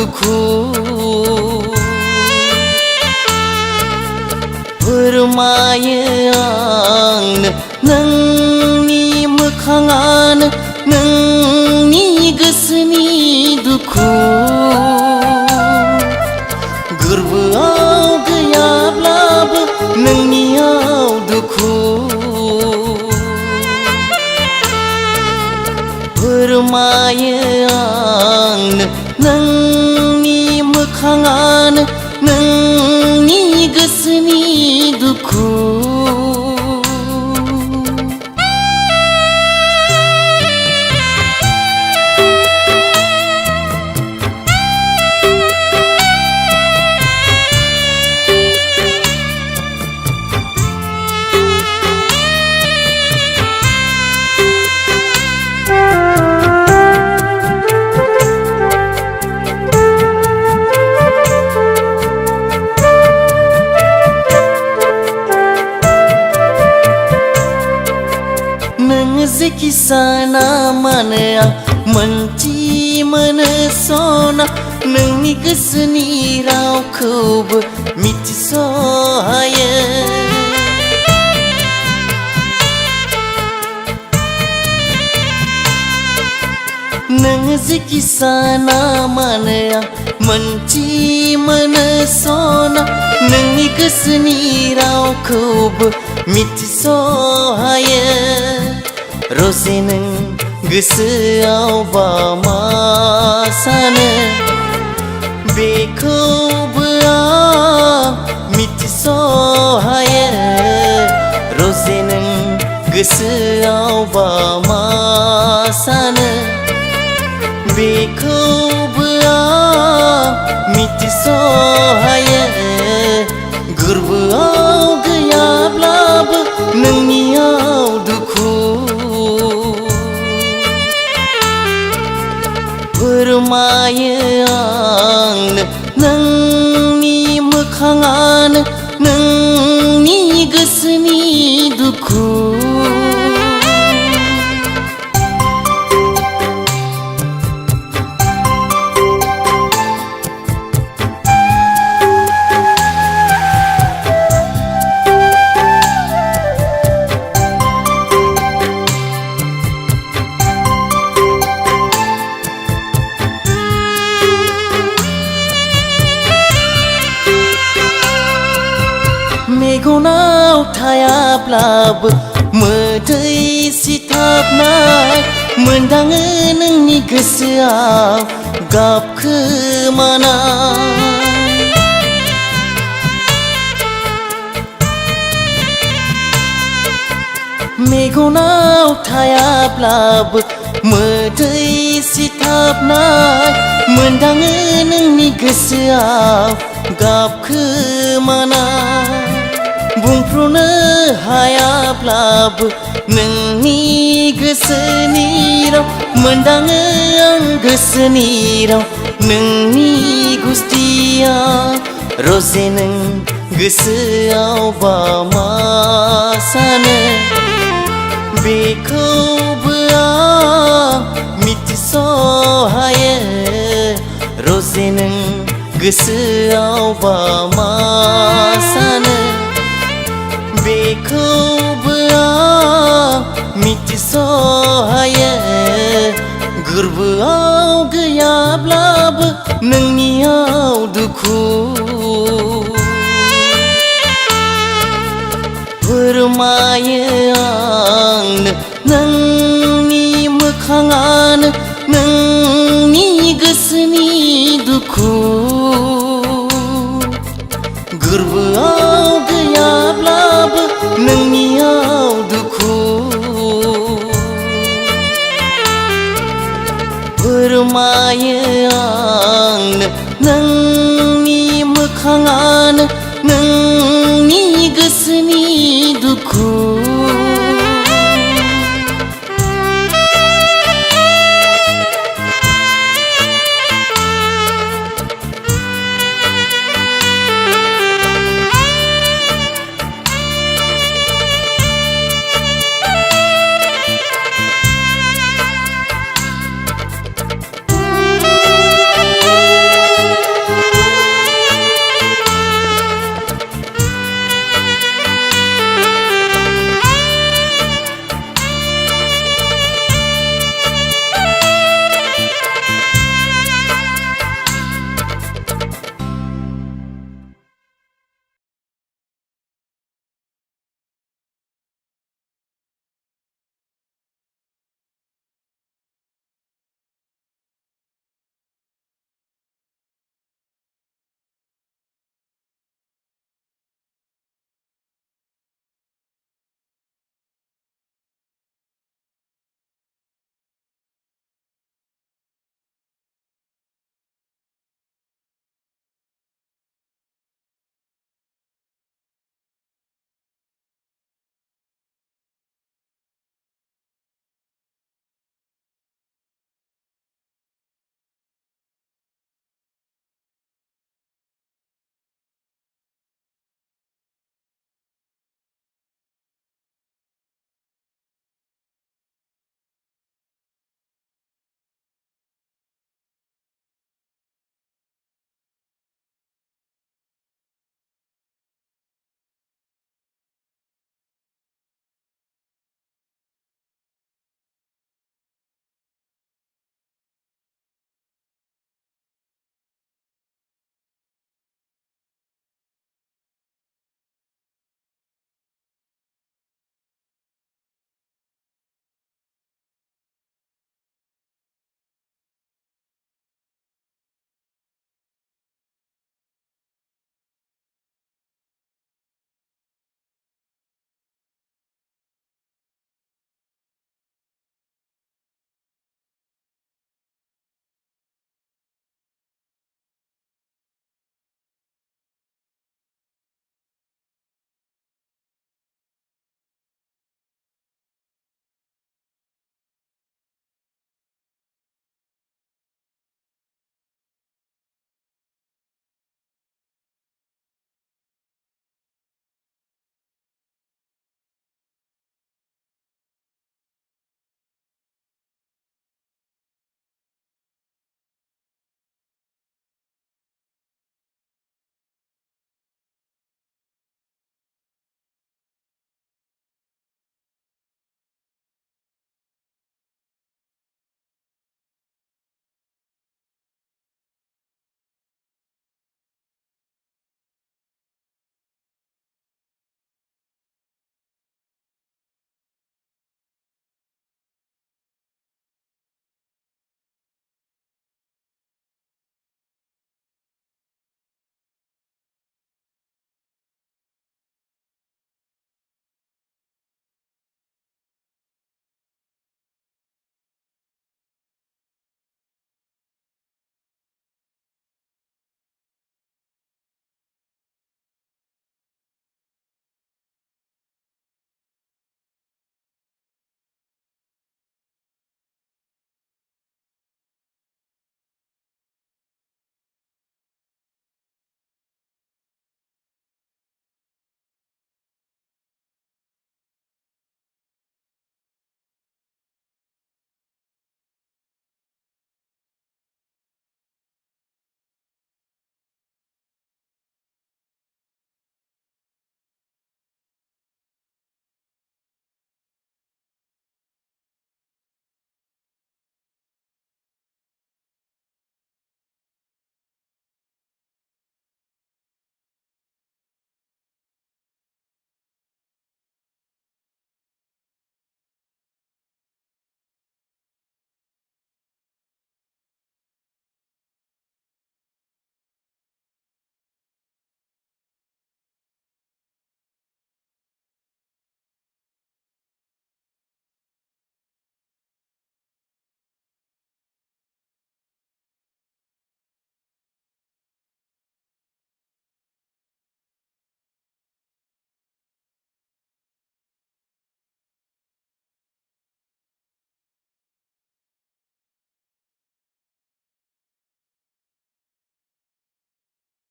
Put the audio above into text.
दुखु फोरमायो आंनो नोंनि मोखाङानो नोंनि गोसोनि दुखु गोरबोआव गैयाब्लाबो नोंनियाव दुखु फोरमायो आंनो नोंनि मोखाङानो नोंनि गोसोनि दुखु जेखि साना मानो आं मोनथि मोनो सना नोंनि गोसोनि रावखौबो मिथिसहायो नों जेखि साना मानो आं मोनथि मोनो सना नोंनि गोसोनि रावखौबो मिथिसहायो रजे नों गोसोआवबा मा सानो बेखौबो आं मिथिसहायो रजे नों गोसोआवबा मा सानो बेखौबो आं मिथिसहायो गोरबोआव गैयाब्लाबो नोंनियाव दुखु फोरमायो आंनो नोंनि मोखाङानो नोंनि गोसोनि दुखु मेगनाव थायाब्लाबो मोदै सिथाबनाय मोनदाङो नोंनि गोसोआव गाबखोमानाय मेगनाव थायाब्लाबो मोदै सिथाबनाय मोनदाङो नोंनि गोसोआव गाबखोमानाय बुंफ्रुनो हायाब्लाबो नोंनि गोसोनि राव मोनदाङो आं गोसोनि राव नोंनि गुस्थिया रजे नों गोसोआवबा मा सानो बेखौबो आं मिथिसहायो रजे नों गोसोआवबा मा सानो बेखौबो आं मिथिसहायो गोरबोआव गैयाब्लाबो नोंनियाव दुखु फोरमायो आंनो नोंनि मोखाङानो नोंनि गोसोनि दुखु गोरबोआव गैयाब्लाबो नोंनियाव दुखु फोरमायो आंनो नोंनि मोखाङानो नों